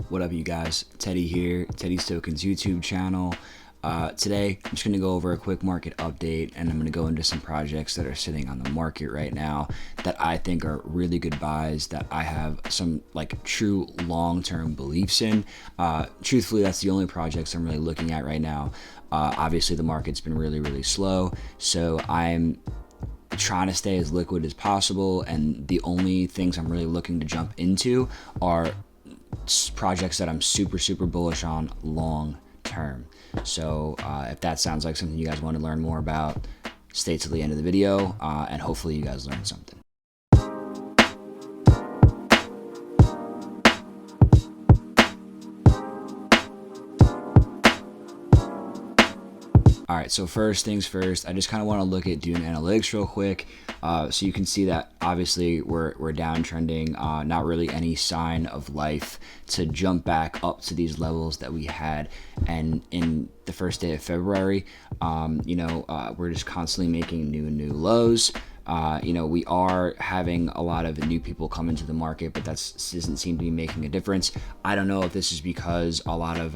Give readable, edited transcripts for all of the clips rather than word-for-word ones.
What up, you guys? Teddy here, Teddy's Tokens YouTube channel. Today, I'm just going to go over a quick market update, and I'm going to go into some projects that are sitting on the market right now that I think are really good buys, that I have some like true long-term beliefs in. Truthfully, that's the only projects I'm really looking at right now. Obviously, the market's been really slow, so I'm trying to stay as liquid as possible, and the only things I'm really looking to jump into are projects that I'm super bullish on long term. So if that sounds like something you guys want to learn more about, stay till the end of the video, and hopefully you guys learn something. All right, so first things first, I just kind of want to look at Dune Analytics real quick. So you can see that obviously we're downtrending, not really any sign of life to jump back up to these levels that we had. And in the first day of February, we're just constantly making new lows. We are having a lot of new people come into the market, but that doesn't seem to be making a difference. I don't know if this is because a lot of,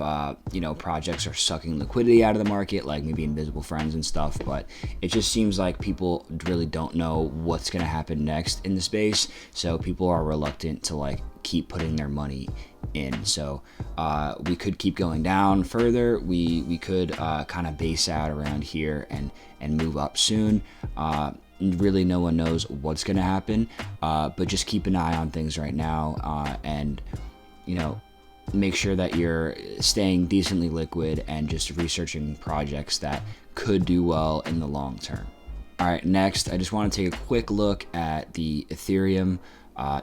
projects are sucking liquidity out of the market, like maybe Invisible Friends and stuff, but it just seems like people really don't know what's going to happen next in the space. So people are reluctant to keep putting their money in. So we could keep going down further. We could kind of base out around here and move up soon. Really no one knows what's going to happen, but just keep an eye on things right now, and make sure that you're staying decently liquid and just researching projects that could do well in the long term. All right, next I just want to take a quick look at the Ethereum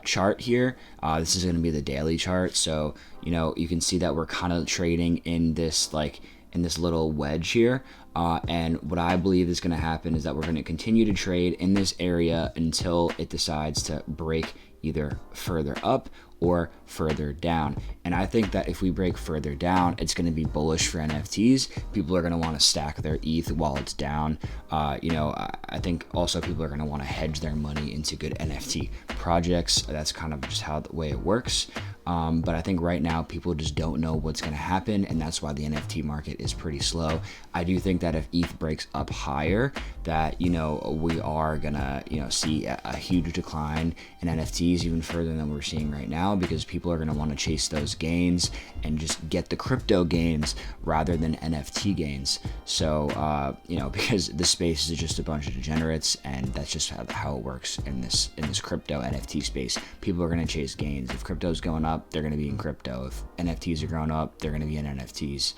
chart here. This is going to be the daily chart, so you can see that we're kind of trading in this little wedge here, and what I believe is going to happen is that we're going to continue to trade in this area until it decides to break either further up or further down. And I think that if we break further down, it's going to be bullish for NFTs. People are going to want to stack their ETH while it's down. I think also people are going to want to hedge their money into good NFT projects. That's kind of just how the way it works. But I think right now people just don't know what's going to happen, and that's why the NFT market is pretty slow. I do think that if ETH breaks up higher, that we are gonna see a huge decline in NFTs even further than we're seeing right now, because people are going to want to chase those gains and just get the crypto gains rather than NFT gains. So because the space is just a bunch of degenerates, and that's just how it works in this crypto NFT space. People are going to chase gains. If crypto's going up, they're going to be in crypto. If NFTs are growing up, they're going to be in NFTs.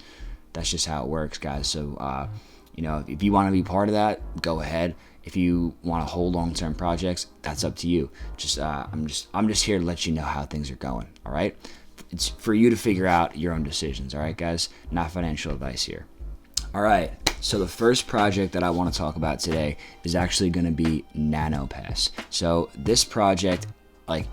That's just how it works, guys. So if you want to be part of that, go ahead. If you want to hold long-term projects, that's up to you. I'm just here to let you know how things are going. All right, it's for you to figure out your own decisions. All right, guys, not financial advice here. All right, so the first project that I want to talk about today is actually going to be NanoPass. So this project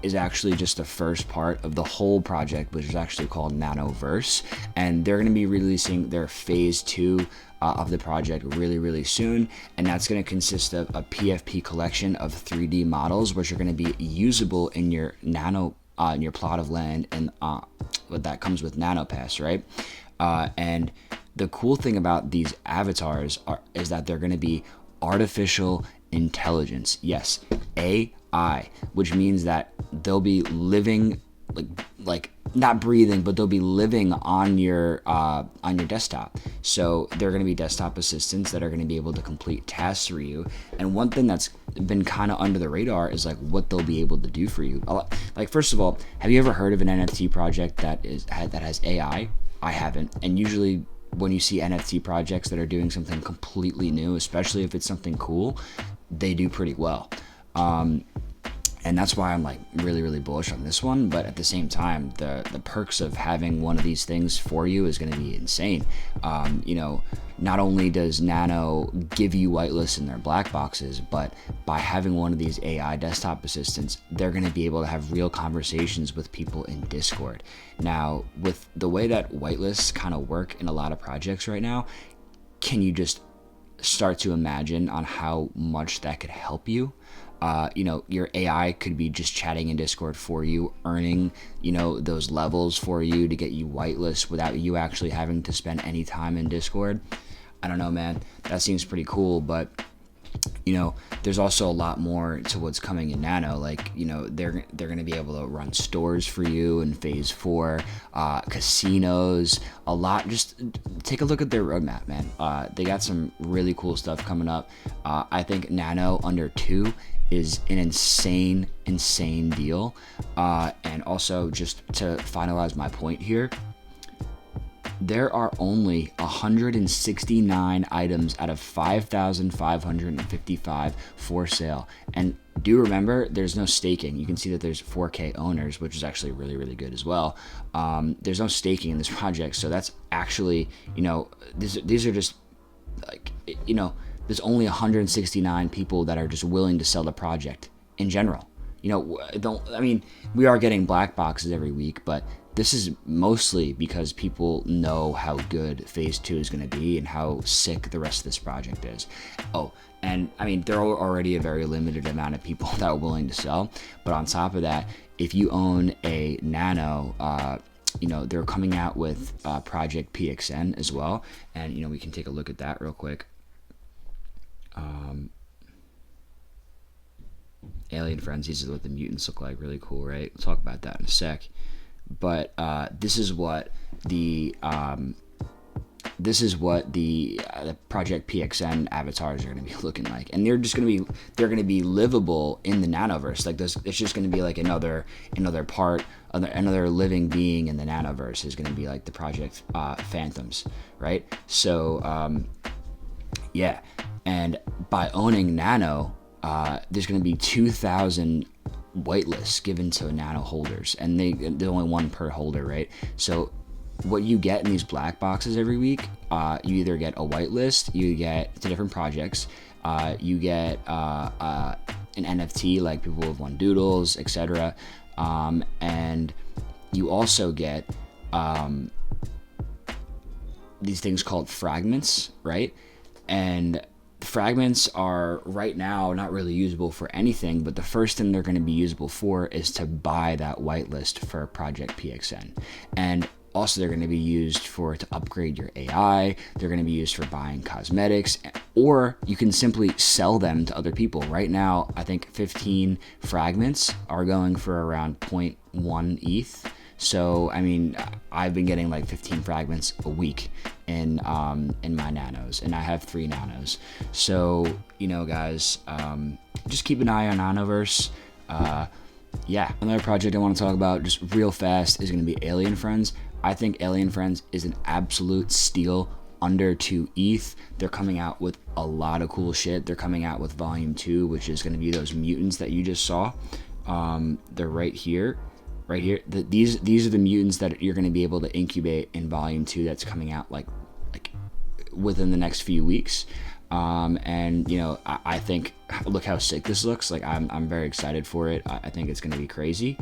is actually just the first part of the whole project, which is actually called Nanoverse, and they're going to be releasing their phase 2 of the project really soon, and that's going to consist of a PFP collection of 3D models, which are going to be usable in your in your plot of land, and what that comes with NanoPass, right? And the cool thing about these avatars is that they're going to be artificial intelligence. Yes, AI, which means that they'll be living like not breathing, but they'll be living on your desktop. So they're going to be desktop assistants that are going to be able to complete tasks for you. And one thing that's been kind of under the radar is what they'll be able to do for you. First of all, have you ever heard of an NFT project that has AI? I haven't. And usually when you see NFT projects that are doing something completely new, especially if it's something cool, they do pretty well. And that's why I'm really bullish on this one. But at the same time, the perks of having one of these things for you is going to be insane. Not only does Nano give you whitelists in their black boxes, but by having one of these AI desktop assistants, they're going to be able to have real conversations with people in Discord. Now, with the way that whitelists kind of work in a lot of projects right now, can you just start to imagine on how much that could help you? your AI could be just chatting in Discord for you, earning, those levels for you to get you whitelist without you actually having to spend any time in Discord. I don't know, man. That seems pretty cool, but there's also a lot more to what's coming in Nano. Like, they're going to be able to run stores for you in phase 4, casinos, a lot. Just take a look at their roadmap, man. They got some really cool stuff coming up. I think Nano under 2 is an insane deal. And also, just to finalize my point here, there are only 169 items out of 5,555 for sale. And do remember, there's no staking. You can see that there's 4K owners, which is actually really, really good as well. There's no staking in this project. So that's actually, these are just like, there's only 169 people that are just willing to sell the project in general. We are getting black boxes every week, but this is mostly because people know how good phase 2 is going to be and how sick the rest of this project is. Oh, and there are already a very limited amount of people that are willing to sell. But on top of that, if you own a Nano, they're coming out with Project PXN as well. And, we can take a look at that real quick. Alien Friends, these are what the mutants look like. Really cool, right? We'll talk about that in a sec. But this is what the Project PXN avatars are going to be looking like, and they're going to be livable in the Nanoverse. Like this, it's just going to be like another living being in the Nanoverse is going to be like the Project Phantoms, right? So yeah, and by owning Nano, there's going to be 2,000 whitelists given to Nano holders, and there's only one per holder, right? So what you get in these black boxes every week, you either get a whitelist, you get to different projects, you get an NFT like people have won doodles, etc., and you also get these things called fragments, right? And fragments are right now not really usable for anything, but the first thing they're going to be usable for is to buy that whitelist for Project PXN. And also they're going to be used to upgrade your AI. They're going to be used for buying cosmetics, or you can simply sell them to other people. Right now, I think 15 fragments are going for around 0.1 ETH. So, I've been getting like 15 fragments a week in my nanos, and I have 3 nanos. So, guys, just keep an eye on Nanoverse. Yeah, another project I want to talk about just real fast is going to be Alien Friends. I think Alien Friends is an absolute steal under 2 ETH. They're coming out with a lot of cool shit. They're coming out with Volume 2, which is going to be those mutants that you just saw. They're right here. Right here, these are the mutants that you're going to be able to incubate in Volume 2 that's coming out like within the next few weeks. And I think, look how sick this looks. Like I'm very excited for it. I think it's going to be crazy.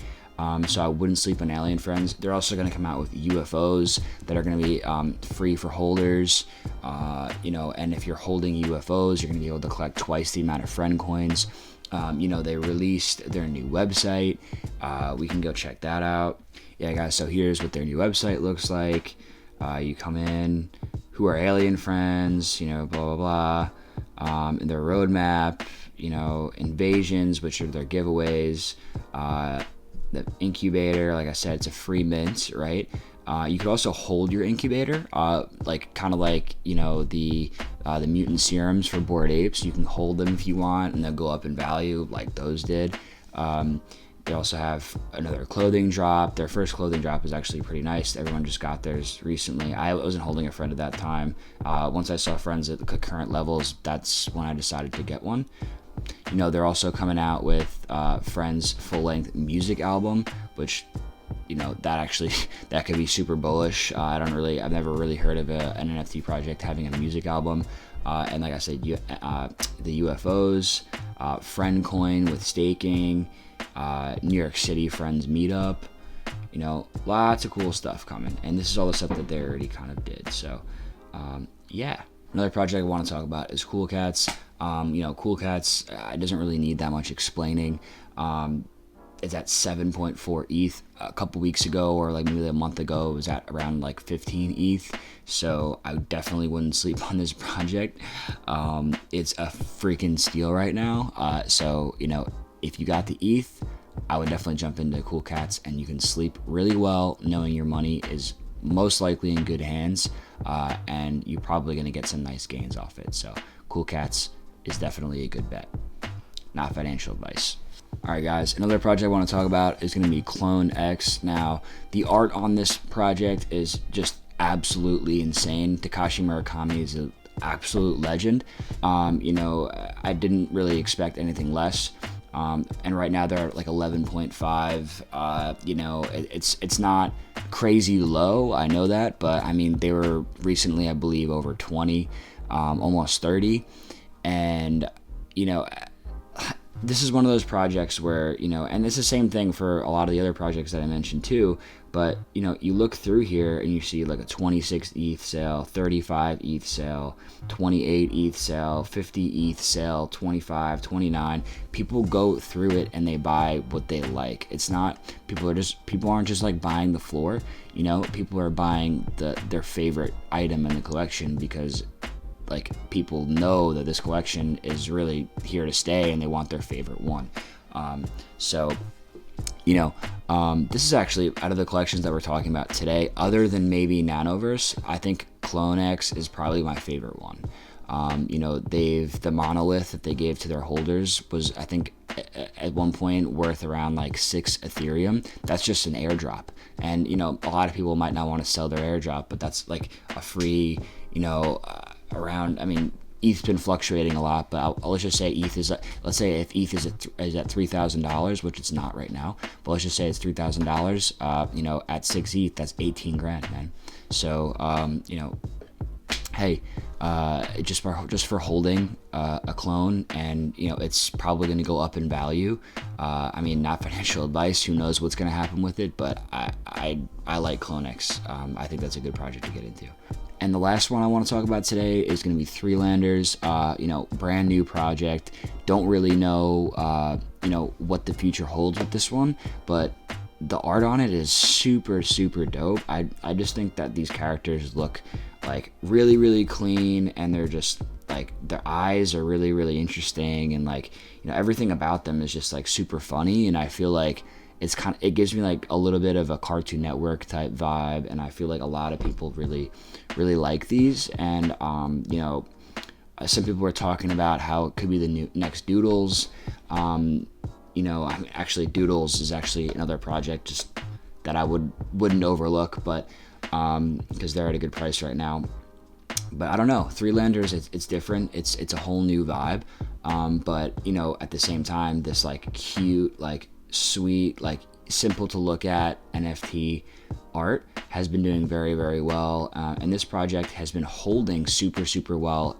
So I wouldn't sleep on Alien Friends. They're also going to come out with UFOs that are going to be free for holders. And if you're holding UFOs, you're going to be able to collect twice the amount of friend coins. They released their new website. We can go check that out. Yeah, guys, so here's what their new website looks like. You come in, who are Alien Friends, blah, blah, blah. And their roadmap, invasions, which are their giveaways. The incubator, like I said, it's a free mint, right? You could also hold your incubator, the mutant serums for Bored Apes. You can hold them if you want, and they'll go up in value like those did. They also have another clothing drop. Their first clothing drop is actually pretty nice. Everyone just got theirs recently. I wasn't holding a friend at that time. Once I saw friends at the current levels, that's when I decided to get one. They're also coming out with Friends' full-length music album, which that could be super bullish. I've never really heard of an NFT project having a music album. And like I said, the UFOs, Friend Coin with staking, New York City Friends meetup, lots of cool stuff coming. And this is all the stuff that they already kind of did. So, yeah, Another project I want to talk about is Cool Cats. Cool Cats, it doesn't really need that much explaining. It's at 7.4 ETH. A couple weeks ago, or like maybe a month ago, it was at around like 15 ETH. So I definitely wouldn't sleep on this project. It's a freaking steal right now. If you got the ETH, I would definitely jump into Cool Cats, and you can sleep really well knowing your money is most likely in good hands, and you're probably going to get some nice gains off it. So Cool Cats is definitely a good bet. Not financial advice. Alright guys, another project I want to talk about is going to be Clone X. Now, the art on this project is just absolutely insane. Takashi Murakami is an absolute legend. I didn't really expect anything less. And right now they're at like 11.5. It's not crazy low, I know that, but I mean, they were recently, I believe, over 20, almost 30. And, this is one of those projects where, and it's the same thing for a lot of the other projects that I mentioned too, but, you look through here and you see like a 26 ETH sale, 35 ETH sale, 28 ETH sale, 50 ETH sale, 25, 29. People go through it and they buy what they like. It's not, people aren't just like buying the floor, people are buying their favorite item in the collection because like people know that this collection is really here to stay and they want their favorite one. This is actually, out of the collections that we're talking about today, other than maybe Nanoverse, I think Clone X is probably my favorite one. The monolith that they gave to their holders was, I think, at one point worth around like 6 Ethereum. That's just an airdrop. And, a lot of people might not want to sell their airdrop, but that's like a free, ETH's been fluctuating a lot, but let's just say ETH is, let's say if ETH is at $3,000, which it's not right now, but let's just say it's $3,000, at 6 ETH, that's 18 grand, man. So, hey, just for holding a clone, and it's probably going to go up in value. Not financial advice. Who knows what's going to happen with it? But I like Clone X. I think that's a good project to get into. And the last one I want to talk about today is going to be Threelanders. Brand new project. Don't really know what the future holds with this one, but the art on it is super, super dope. I just think that these characters look like really, really clean, and they're just like, their eyes are really, really interesting, and like, everything about them is just like super funny, and I feel like it gives me like a little bit of a Cartoon Network type vibe, and I feel like a lot of people really, really like these. And some people were talking about how it could be the next Doodles. Actually, Doodles is actually another project just that I wouldn't overlook, but because they're at a good price right now. But I don't know, Threelanders, it's different. It's a whole new vibe. But at the same time, this like cute, like sweet, like simple to look at NFT art has been doing very, very well, and this project has been holding super, super well,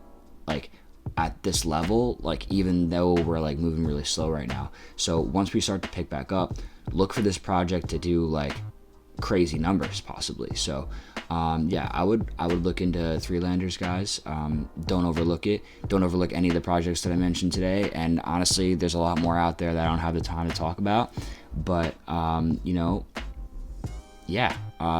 like at this level, like even though we're like moving really slow right now. So once we start to pick back up, look for this project to do like crazy numbers possibly. So I would look into Threelanders, guys. Don't overlook it. Don't overlook any of the projects that I mentioned today. And honestly, there's a lot more out there that I don't have the time to talk about. But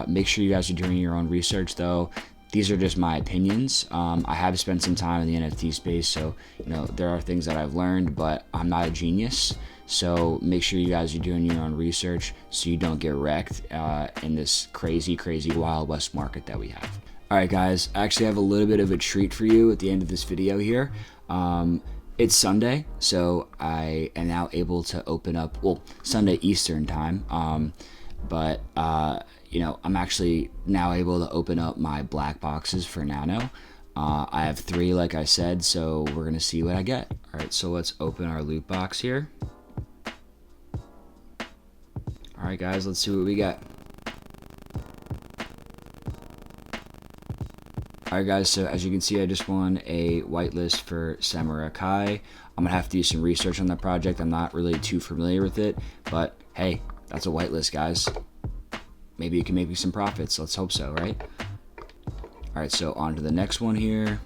make sure you guys are doing your own research, though. These are just my opinions. I have spent some time in the NFT space, so there are things that I've learned, but I'm not a genius. So make sure you guys are doing your own research so you don't get wrecked in this crazy, crazy Wild West market that we have. All right, guys, I actually have a little bit of a treat for you at the end of this video here. It's Sunday, so I am now able to open up, Sunday Eastern time, but I'm actually now able to open up my black boxes for Nano. I have 3, like I said, so we're going to see what I get. All right, so let's open our loot box here. All right, guys, let's see what we got. All right, guys, so as you can see, I just won a whitelist for Samurai Kai. I'm going to have to do some research on that project. I'm not really too familiar with it, but hey, that's a whitelist, guys. Maybe it can make me some profits. Let's hope so, right? All right, so on to the next one here.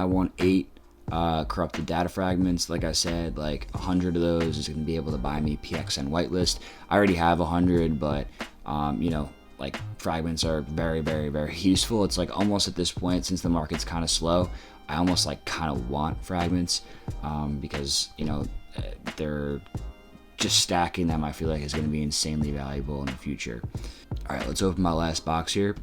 I won 8 corrupted data fragments. Like I said, like 100 of those is going to be able to buy me PXN whitelist. I already have 100, but you know, like fragments are very, very, very useful. It's like almost at this point, since the market's kind of slow, I almost like kind of want fragments because, you know, they're just stacking them. I feel like is going to be insanely valuable in the future. All right, let's open my last box here.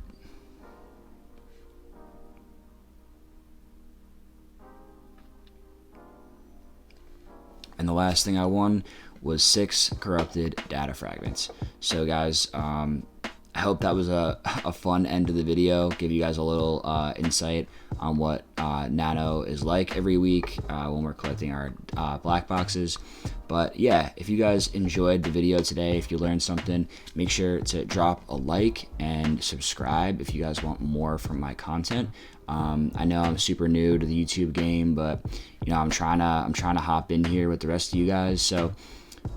And the last thing I won was 6 corrupted data fragments. So guys, I hope that was a fun end to the video. Give you guys a little insight on what Nano is like every week when we're collecting our black boxes. But yeah, if you guys enjoyed the video today, if you learned something, make sure to drop a like and subscribe if you guys want more from my content. I know I'm super new to the YouTube game, but you know, I'm trying to hop in here with the rest of you guys. So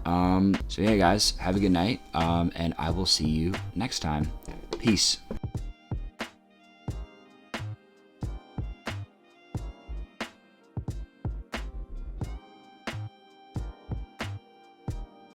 yeah, guys, have a good night, and I will see you next time. Peace.